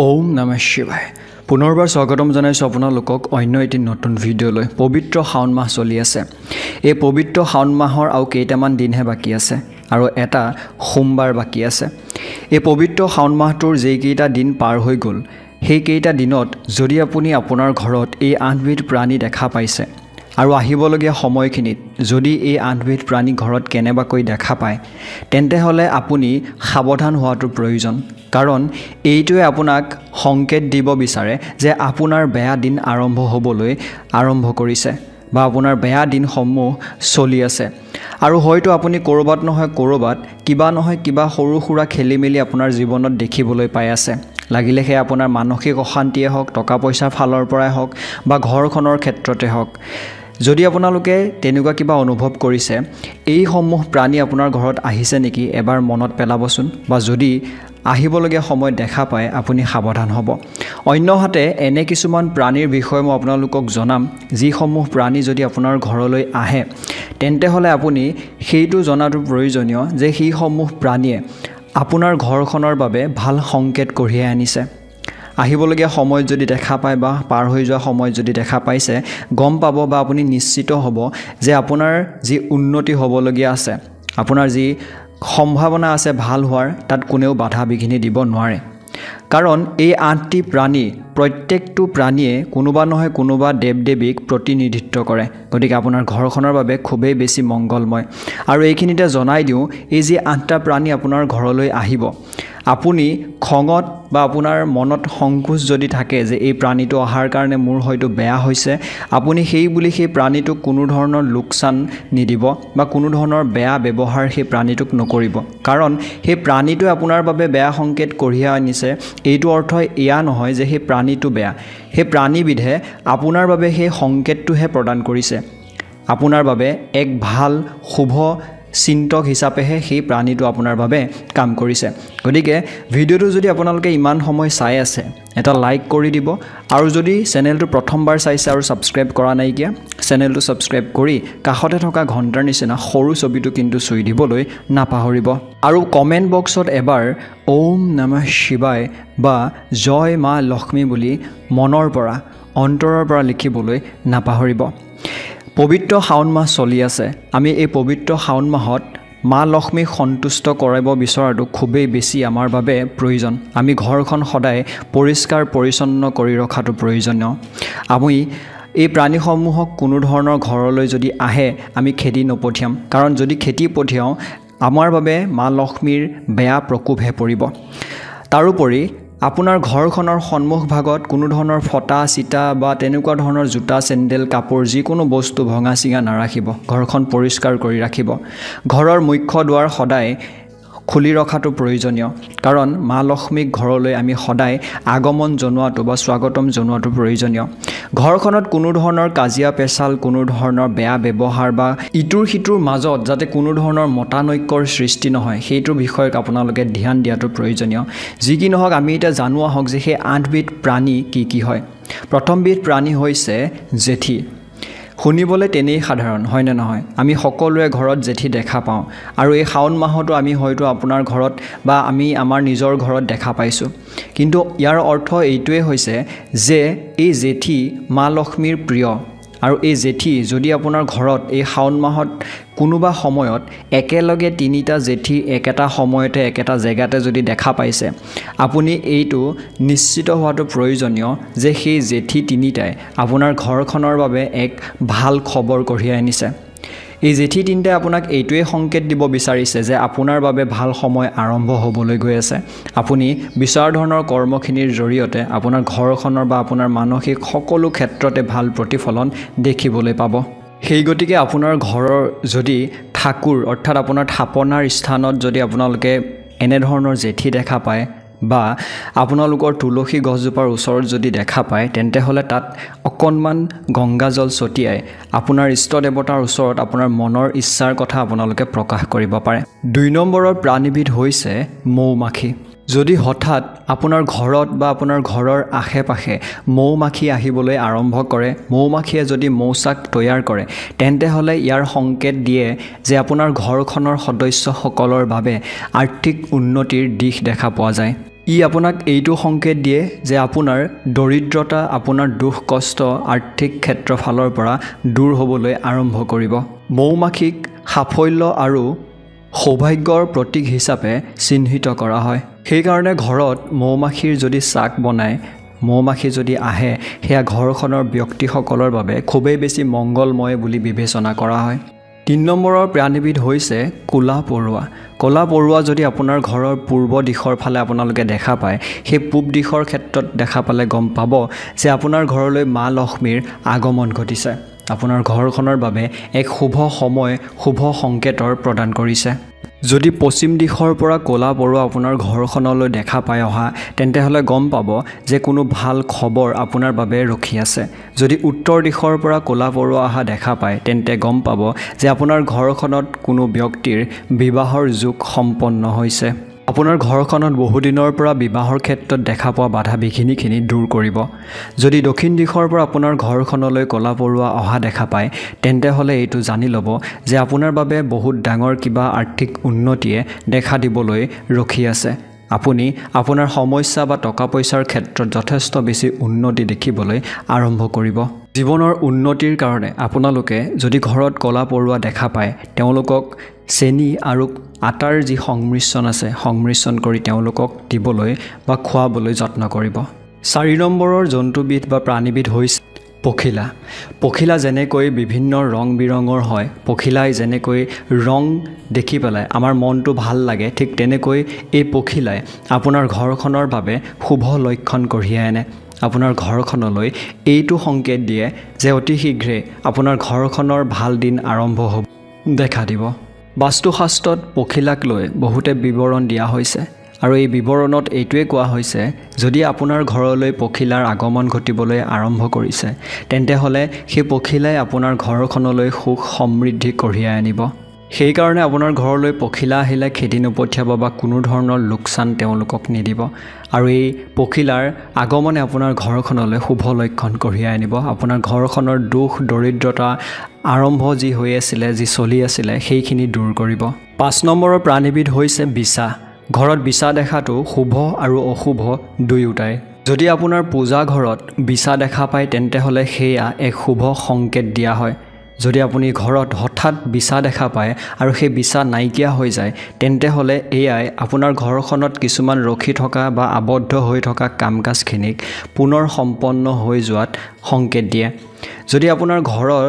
ওম নমঃ শিৱায়। পুনৰবাৰ স্বাগতম জনাইছোঁ আপোনালোকক অন্য এটি নতুন ভিডিঅ'লৈ। পবিত্ৰ শাওণ মাহ চলি আছে। এই পবিত্ৰ শাওণ মাহৰ আৰু কেইটামান দিনহে বাকী আছে আৰু এটা সোমবাৰ বাকী আছে। এই পবিত্ৰ শাওণ মাহটোৰ যেইকেইটা দিন পাৰ হৈ গ'ল, সেইকেইটা দিনত যদি আপুনি আপোনাৰ ঘৰত এই 8বিধ প্ৰাণী দেখা পাইছে আৰু আহিবলগীয়া সময়খিনিত যদি এই 8বিধ প্ৰাণী ঘৰত কেনেবাকৈ দেখা পায়, তেন্তে হ'লে আপুনি সাৱধান হোৱাটো প্ৰয়োজন। কাৰণ এইটোৱে আপোনাক সংকেত দিব বিচাৰে যে আপোনাৰ বেয়া দিন আৰম্ভ হ'বলৈ আৰম্ভ কৰিছে বা আপোনাৰ বেয়া দিনসমূহ চলি আছে। আৰু হয়তো আপুনি ক'ৰবাত নহয় ক'ৰবাত কিবা নহয় কিবা সৰু সুৰা খেলিমেলি আপোনাৰ জীৱনত দেখিবলৈ পাই আছে। লাগিলে সেয়া আপোনাৰ মানসিক অশান্তিয়ে হওক, টকা পইচাৰ ফালৰ পৰাই হওক বা ঘৰখনৰ ক্ষেত্ৰতে হওক। যদি আপোনালোকে তেনেকুৱা কিবা অনুভৱ কৰিছে, এইসমূহ প্ৰাণী আপোনাৰ ঘৰত আহিছে নেকি এবাৰ মনত পেলাবচোন, বা যদি আহিবলগীয়া সময়ত দেখা পায় আপুনি সাৱধান হ'ব। অন্যহাতে এনে কিছুমান প্ৰাণীৰ বিষয়ে মই আপোনালোকক জনাম, যিসমূহ প্ৰাণী যদি আপোনাৰ ঘৰলৈ আহে তেন্তে হ'লে আপুনি সেইটো জনাটো প্ৰয়োজনীয় যে সেইসমূহ প্ৰাণীয়ে আপোনাৰ ঘৰখনৰ বাবে ভাল সংকেত কঢ়িয়াই আনিছে। আহিবলগীয়া সময়ত যদি দেখা পায় বা পাৰ হৈ যোৱা সময়ত যদি দেখা পাইছে, গম পাব বা আপুনি নিশ্চিত হ'ব যে আপোনাৰ যি উন্নতি হ'বলগীয়া আছে, আপোনাৰ যি সম্ভাৱনা আছে ভাল হোৱাৰ, তাত কোনেও বাধা বিঘিনি দিব নোৱাৰে। কাৰণ এই 8টি প্ৰাণী, প্ৰত্যেকটো প্ৰাণীয়ে কোনোবা নহয় কোনোবা দেৱ দেৱীক প্ৰতিনিধিত্ব কৰে। গতিকে আপোনাৰ ঘৰখনৰ বাবে খুবেই বেছি মংগলময়। আৰু এইখিনিতে জনাই দিওঁ, এই যি 8টা প্ৰাণী আপোনাৰ ঘৰলৈ আহিব, আপুনি খঙত বা আপোনাৰ মনত সংকোচ যদি থাকে যে এই প্ৰাণীটো অহাৰ কাৰণে মোৰ হয়তো বেয়া হৈছে, আপুনি সেই বুলি সেই প্ৰাণীটোক কোনো ধৰণৰ লোকচান নিদিব বা কোনো ধৰণৰ বেয়া ব্যৱহাৰ সেই প্ৰাণীটোক নকৰিব। কাৰণ সেই প্ৰাণীটোৱে আপোনাৰ বাবে বেয়া সংকেত কঢ়িয়াই আনিছে, এইটো অৰ্থ এয়া নহয় যে সেই প্ৰাণীটো বেয়া। সেই প্ৰাণীবিধে আপোনাৰ বাবে সেই সংকেতটোহে প্ৰদান কৰিছে। আপোনাৰ বাবে এক ভাল শুভ চিন্তক হিচাপেহে সেই প্ৰাণীটো আপোনাৰ বাবে কাম কৰিছে। গতিকে ভিডিঅ'টো যদি আপোনালোকে ইমান সময় চাই আছে, এটা লাইক কৰি দিব, আৰু যদি চেনেলটো প্ৰথমবাৰ চাইছে আৰু ছাবস্ক্ৰাইব কৰা নাইকিয়া, চেনেলটো ছাবস্ক্ৰাইব কৰি কাষতে থকা ঘণ্টাৰ নিচিনা সৰু ছবিটো কিন্তু চুই দিবলৈ নাপাহৰিব। আৰু কমেণ্ট বক্সত এবাৰ ওম নমঃ শিৱায় বা জয় মা লক্ষ্মী বুলি মনৰ পৰা, অন্তৰৰ পৰা লিখিবলৈ নাপাহৰিব। পবিত্ৰ শাওণ মাহ চলি আছে। আমি এই পবিত্ৰ শাওণ মাহত মা লক্ষ্মীক সন্তুষ্ট কৰাব বিচৰাটো খুবেই বেছি আমাৰ বাবে প্ৰয়োজন। আমি ঘৰখন সদায় পৰিষ্কাৰ পৰিচ্ছন্ন কৰি ৰখাটো প্ৰয়োজনীয়। আমি এই প্ৰাণীসমূহক কোনো ধৰণৰ ঘৰলৈ যদি আহে আমি খেদি নপঠিয়াম। কাৰণ যদি খেদি পঠিয়াওঁ আমাৰ বাবে মা লক্ষ্মীৰ বেয়া প্ৰকোপহে পৰিব। তাৰোপৰি আপোনাৰ ঘৰখনৰ সন্মুখ ভাগত কোনো ধৰণৰ ফটা চিটা বা তেনেকুৱা ধৰণৰ জোতা চেণ্ডেল কাপোৰ যিকোনো বস্তু ভঙা চিঙা নাৰাখিব। ঘৰখন পৰিষ্কাৰ কৰি ৰাখিব। ঘৰৰ মুখ্য দুৱাৰ সদায় খুলি ৰখাটো প্ৰয়োজনীয়। কাৰণ মা লক্ষ্মীক ঘৰলৈ আমি সদায় আগমন জনোৱাটো বা স্বাগতম জনোৱাটো প্ৰয়োজনীয়। ঘৰখনত কোনো ধৰণৰ কাজিয়া পেচাল, কোনো ধৰণৰ বেয়া ব্যৱহাৰ বা ইটোৰ সিটোৰ মাজত যাতে কোনো ধৰণৰ মতানৈক্যৰ সৃষ্টি নহয়, সেইটোৰ বিষয়ত আপোনালোকে ধ্যান দিয়াটো প্ৰয়োজনীয়। যি কি নহওক আমি এতিয়া জানোৱা হওক যে সেই 8বিধ প্ৰাণী কি হয়। প্ৰথমবিধ প্ৰাণী হৈছে জেঠী। শুনিবলৈ তেনেই সাধাৰণ, হয়নে নহয়? আমি সকলোৱে ঘৰত জেঠী দেখা পাওঁ, আৰু এই শাওণ মাহতো আমি হয়তো আপোনাৰ ঘৰত বা আমি আমাৰ নিজৰ ঘৰত দেখা পাইছোঁ। কিন্তু ইয়াৰ অৰ্থ এইটোৱে হৈছে যে এই জেঠী মা লক্ষ্মীৰ প্ৰিয়। আৰু এই জেঠী যদি আপোনাৰ ঘৰত এই শাওণ মাহত কোনোবা সময়ত একেলগে 3টা জেঠী একেটা সময়তে একেটা জেগাতে যদি দেখা পাইছে, আপুনি এইটো নিশ্চিত হোৱাটো প্ৰয়োজনীয় যে সেই জেঠী 3টাই আপোনাৰ ঘৰখনৰ বাবে এক ভাল খবৰ কঢ়িয়াই আনিছে। এই জেঠী 3টাই আপোনাক এইটোৱে সংকেত দিব বিচাৰিছে যে আপোনাৰ বাবে ভাল সময় আৰম্ভ হ'বলৈ গৈ আছে। আপুনি বিচৰা ধৰণৰ কৰ্মখিনিৰ জৰিয়তে আপোনাৰ ঘৰখনৰ বা আপোনাৰ মানসিক সকলো ক্ষেত্ৰতে ভাল প্ৰতিফলন দেখিবলৈ পাব। সেই গতিকে আপোনাৰ ঘৰৰ যদি ঠাকুৰ অৰ্থাৎ আপোনাৰ থাপনাৰ স্থানত যদি আপোনালোকে এনেধৰণৰ জেঠী দেখা পায় বা আপোনালোকৰ তুলসী গছজোপাৰ ওচৰত যদি দেখা পায়, তেন্তে হ'লে তাত অকণমান গংগাজল ছটিয়াই আপোনাৰ ইষ্ট দেৱতাৰ ওচৰত আপোনাৰ মনৰ ইচ্ছাৰ কথা আপোনালোকে প্ৰকাশ কৰিব পাৰে। 2 নম্বৰৰ প্ৰাণীবিধ হৈছে মৌ মাখি। যদি হঠাৎ আপোনাৰ ঘৰত বা আপোনাৰ ঘৰৰ আশে পাশে মৌ মাখি আহিবলৈ আৰম্ভ কৰে, মৌ মাখিয়ে যদি মৌচাক তৈয়াৰ কৰে, তেন্তে হ'লে ইয়াৰ সংকেত দিয়ে যে আপোনাৰ ঘৰখনৰ সদস্যসকলৰ বাবে আৰ্থিক উন্নতিৰ দিশ দেখা পোৱা যায়। ই আপোনাক এইটো সংকেত দিয়ে যে আপোনাৰ দৰিদ্ৰতা, আপোনাৰ দুখ কষ্ট আৰ্থিক ক্ষেত্ৰৰ ফালৰ পৰা দূৰ হ'বলৈ আৰম্ভ কৰিব। মৌমাখিক সাফল্য আৰু সৌভাগ্যৰ প্ৰতীক হিচাপে চিহ্নিত কৰা হয়। সেইকাৰণে ঘৰত মৌমাখিৰ যদি চাক বনায়, মৌমাখি যদি আহে, সেয়া ঘৰখনৰ ব্যক্তিসকলৰ বাবে খুবেই বেছি মংগলময় বুলি বিবেচনা কৰা হয়। ৩ নম্বৰৰ প্ৰাণীবিধ হৈছে ক'লা পৰুৱা। ক'লা পৰুৱা যদি আপোনাৰ ঘৰৰ পূৰ্ব দিশৰ ফালে আপোনালোকে দেখা পায়, সেই পূব দিশৰ ক্ষেত্ৰত দেখা পালে গম পাব যে আপোনাৰ ঘৰলৈ মা লক্ষ্মীৰ আগমন ঘটিছে। আপোনাৰ ঘৰখনৰ বাবে এক শুভ সময়, শুভ সংকেতৰ প্ৰদান কৰিছে। যদি পশ্চিম দিশৰ পৰা ক'লা পৰুৱা আপোনাৰ ঘৰখনলৈ দেখা পাই অহা, তেন্তে হ'লে গম পাব যে কোনো ভাল খবৰ আপোনাৰ বাবে ৰখি আছে। যদি উত্তৰ দিশৰ পৰা ক'লা পৰুৱা অহা দেখা পায়, তেন্তে গম পাব যে আপোনাৰ ঘৰখনত কোনো ব্যক্তিৰ বিবাহৰ যোগ সম্পন্ন হৈছে। আপোনাৰ ঘৰখনত বহুদিনৰ পৰা বিবাহৰ ক্ষেত্ৰত দেখা পোৱা বাধা বিঘিনিখিনি দূৰ কৰিব। যদি দক্ষিণ দিশৰ পৰা আপোনাৰ ঘৰখনলৈ ক'লা পৰুৱা অহা দেখা পায়, তেন্তে হ'লে এইটো জানি ল'ব যে আপোনাৰ বাবে বহুত ডাঙৰ কিবা আৰ্থিক উন্নতিয়ে দেখা দিবলৈ ৰখি আছে। আপুনি আপোনাৰ সমস্যা বা টকা পইচাৰ ক্ষেত্ৰত যথেষ্ট বেছি উন্নতি দেখিবলৈ আৰম্ভ কৰিব। জীৱনৰ উন্নতিৰ কাৰণে আপোনালোকে যদি ঘৰত ক'লা পৰুৱা দেখা পায়, তেওঁলোকক চেনি আৰু আটাৰ যি সংমিশ্ৰণ আছে, সংমিশ্ৰণ কৰি তেওঁলোকক দিবলৈ বা খুৱাবলৈ যত্ন কৰিব। ৪ নম্বৰৰ জন্তুবিধ বা প্ৰাণীবিধ হৈছে পখিলা। পখিলা যেনেকৈ বিভিন্ন ৰং বিৰঙৰ হয়, পখিলাই যেনেকৈ ৰং দেখি পেলাই আমাৰ মনটো ভাল লাগে, ঠিক তেনেকৈ এই পখিলাই আপোনাৰ ঘৰখনৰ বাবে শুভ লক্ষণ কঢ়িয়াই আনে। আপোনাৰ ঘৰখনলৈ এইটো সংকেত দিয়ে যে অতি শীঘ্ৰে আপোনাৰ ঘৰখনৰ ভাল দিন আৰম্ভ হ'ব দেখা দিব। বাস্তুশাস্ত্ৰত পখিলাক লৈ বহুতে বিৱৰণ দিয়া হৈছে আৰু এই বিৱৰণত এইটোৱে কোৱা হৈছে, যদি আপোনাৰ ঘৰলৈ পখিলাৰ আগমন ঘটিবলৈ আৰম্ভ কৰিছে, তেন্তে হ'লে সেই পখিলাই আপোনাৰ ঘৰখনলৈ সুখ সমৃদ্ধি কঢ়িয়াই আনিব। সেইকাৰণে আপোনাৰ ঘৰলৈ পখিলা আহিলে খেদি নপঠিয়াব বা কোনো ধৰণৰ লোকচান তেওঁলোকক নিদিব। আৰু এই পখিলাৰ আগমনে আপোনাৰ ঘৰখনলৈ শুভ লক্ষণ কঢ়িয়াই আনিব। আপোনাৰ ঘৰখনৰ দুখ দৰিদ্ৰতা আৰম্ভ যি হৈ আছিলে, যি চলি আছিলে, সেইখিনি দূৰ কৰিব। ৫ নম্বৰৰ প্ৰাণীবিধ হৈছে বিছা। ঘৰত বিছা দেখাটো শুভ আৰু অশুভ দুয়োটাই। যদি আপোনাৰ পূজা ঘৰত বিছা দেখা পায়, তেন্তে হ'লে সেয়া এক শুভ সংকেত দিয়া হয়। যদি আপুনি ঘৰত হঠাৎ বিছা দেখা পায় আৰু সেই বিছা নাইকিয়া হৈ যায়, তেন্তে হ'লে এয়াই আপোনাৰ ঘৰখনত কিছুমান ৰখি থকা বা আবদ্ধ হৈ থকা কাম কাজখিনিক পুনৰ সম্পন্ন হৈ যোৱাত সংকেত দিয়ে। যদি আপোনাৰ ঘৰৰ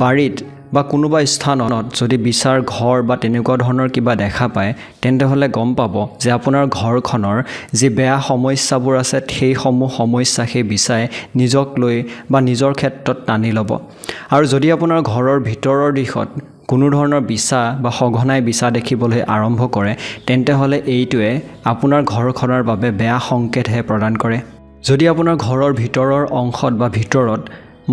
বাৰীত বা কোনোবা স্থানত যদি বিচাৰ ঘৰ বা তেনেকুৱা ধৰণৰ কিবা দেখা পায়, তেন্তে হ'লে গম পাব যে আপোনাৰ ঘৰখনৰ যি বেয়া সমস্যাবোৰ আছে, সেইসমূহ সমস্যা সেই বিচাই নিজক লৈ বা নিজৰ ক্ষেত্ৰত টানি ল'ব। আৰু যদি আপোনাৰ ঘৰৰ ভিতৰৰ দিশত কোনো ধৰণৰ বিচা বা সঘনাই বিচা দেখিবলৈ আৰম্ভ কৰে, তেন্তে হ'লে এইটোৱে আপোনাৰ ঘৰখনৰ বাবে বেয়া সংকেতহে প্ৰদান কৰে। যদি আপোনাৰ ঘৰৰ ভিতৰৰ অংশত বা ভিতৰত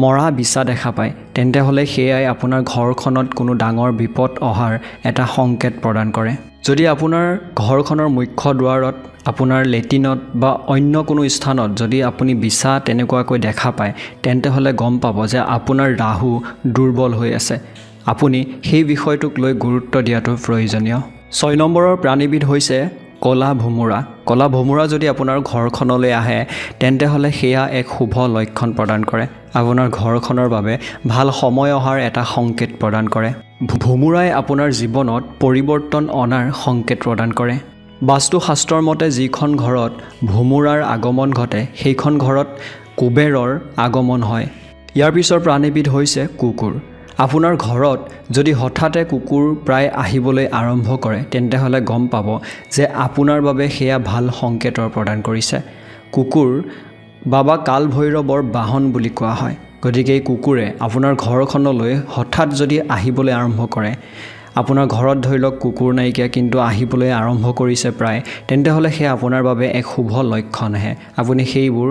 মৰা বিচা দেখা পায়, তেন্তে হ'লে সেয়াই আপোনাৰ ঘৰখনত কোনো ডাঙৰ বিপদ অহাৰ এটা সংকেত প্ৰদান কৰে। যদি আপোনাৰ ঘৰখনৰ মুখ্য দুৱাৰত, আপোনাৰ লেট্ৰিনত বা অন্য কোনো স্থানত যদি আপুনি বিচা তেনেকুৱাকৈ দেখা পায়, তেন্তে হ'লে গম পাব যে আপোনাৰ ৰাহু দুৰ্বল হৈ আছে। আপুনি সেই বিষয়টোক লৈ গুৰুত্ব দিয়াটো প্ৰয়োজনীয়। ৬ নম্বৰৰ প্ৰাণীবিধ হৈছে ক'লা ভোমোৰা। ক'লা ভোমোৰা যদি আপোনাৰ ঘৰখনলৈ আহে, তেন্তে হ'লে সেয়া এক শুভ লক্ষণ প্ৰদান কৰে। আপোনাৰ ঘৰখনৰ বাবে ভাল সময় অহাৰ এটা সংকেত প্ৰদান কৰে। ভোমোৰাই আপোনাৰ জীৱনত পৰিৱৰ্তন অনাৰ সংকেত প্ৰদান কৰে। বাস্তুশাস্ত্ৰৰ মতে যিখন ঘৰত ভোমোৰাৰ আগমন ঘটে, সেইখন ঘৰত কুবেৰৰ আগমন হয়। ইয়াৰ পিছৰ প্ৰাণীবিধ হৈছে কুকুৰ। আপোনাৰ ঘৰত যদি হঠাতে কুকুৰ প্ৰায় আহিবলৈ আৰম্ভ কৰে, তেন্তে হ'লে গম পাব যে আপোনাৰ বাবে সেয়া ভাল সংকেতৰ প্ৰদান কৰিছে। কুকুৰ বাবা কাল ভৈৰৱৰ বাহন বুলি কোৱা হয়। গতিকে এই কুকুৰে আপোনাৰ ঘৰখনলৈ হঠাৎ যদি আহিবলৈ আৰম্ভ কৰে, আপোনাৰ ঘৰত ধৰি লওক কুকুৰ নাইকিয়া কিন্তু আহিবলৈ আৰম্ভ কৰিছে প্ৰায়, তেন্তে হ'লে সেয়া আপোনাৰ বাবে এক শুভ লক্ষণহে। আপুনি সেইবোৰ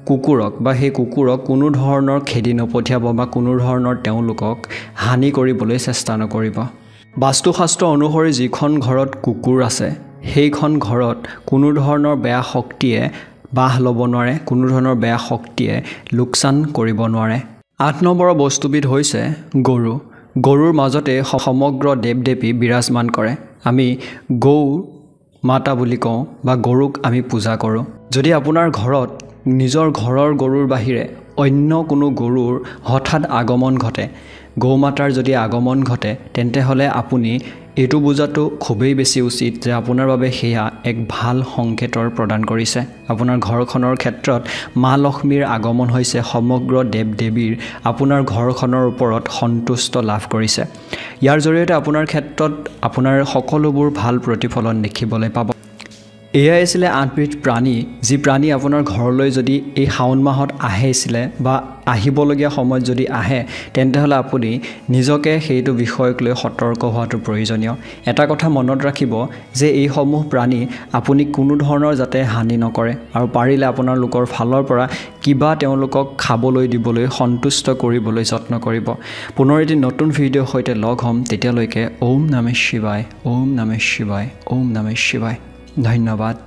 কুকুৰক বা সেই কুকুৰক কোনো ধৰণৰ খেদি নপঠিয়াব বা কোনো ধৰণৰ তেওঁলোকক হানি কৰিবলৈ চেষ্টা নকৰিব। বাস্তুশাস্ত্ৰ অনুসৰি যিখন ঘৰত কুকুৰ আছে, সেইখন ঘৰত কোনো ধৰণৰ বেয়া শক্তিয়ে বাহ ল'ব নোৱাৰে, কোনো ধৰণৰ বেয়া শক্তিয়ে লোকচান কৰিব নোৱাৰে। ৮ নম্বৰৰ বস্তুবিধ হৈছে গৰু। গৰুৰ মাজতে সমগ্ৰ দেৱ দেৱী বিৰাজমান কৰে। আমি গৌ মাতা বুলি কওঁ বা গৰুক আমি পূজা কৰোঁ। যদি আপোনাৰ ঘৰত নিজৰ ঘৰৰ গৰুৰ বাহিৰে অন্য কোনো গৰুৰ হঠাৎ আগমন ঘটে, গৌমাতাৰ যদি আগমন ঘটে, তেন্তে হ'লে আপুনি এইটো বুজাটো খুবেই বেছি উচিত যে আপোনাৰ বাবে সেয়া এক ভাল সংকেতৰ প্ৰদান কৰিছে। আপোনাৰ ঘৰখনৰ ক্ষেত্ৰত মা লক্ষ্মীৰ আগমন হৈছে, সমগ্ৰ দেৱ দেৱীৰ আপোনাৰ ঘৰখনৰ ওপৰত সন্তুষ্ট লাভ কৰিছে। ইয়াৰ জৰিয়তে আপোনাৰ ক্ষেত্ৰত আপোনাৰ সকলোবোৰ ভাল প্ৰতিফলন দেখিবলৈ পাব। এয়াই আছিলে 8বিধ প্ৰাণী, যি প্ৰাণী আপোনাৰ ঘৰলৈ যদি এই শাওণ মাহত আহিছিলে বা আহিবলগীয়া সময়ত যদি আহে, তেন্তে হ'লে আপুনি নিজকে সেইটো বিষয়ক লৈ সতৰ্ক হোৱাটো প্ৰয়োজনীয়। এটা কথা মনত ৰাখিব যে এইসমূহ প্ৰাণী আপুনি কোনো ধৰণৰ যাতে হানি নকৰে, আৰু পাৰিলে আপোনালোকৰ ফালৰ পৰা কিবা তেওঁলোকক খাবলৈ দিবলৈ, সন্তুষ্ট কৰিবলৈ যত্ন কৰিব। পুনৰ এটি নতুন ভিডিঅ'ৰ সৈতে লগ হ'ম। তেতিয়ালৈকে ওম নমঃ শিৱায়, ওম নমঃ শিৱায়, ওম নমঃ শিৱায়। ধন্যবাদ।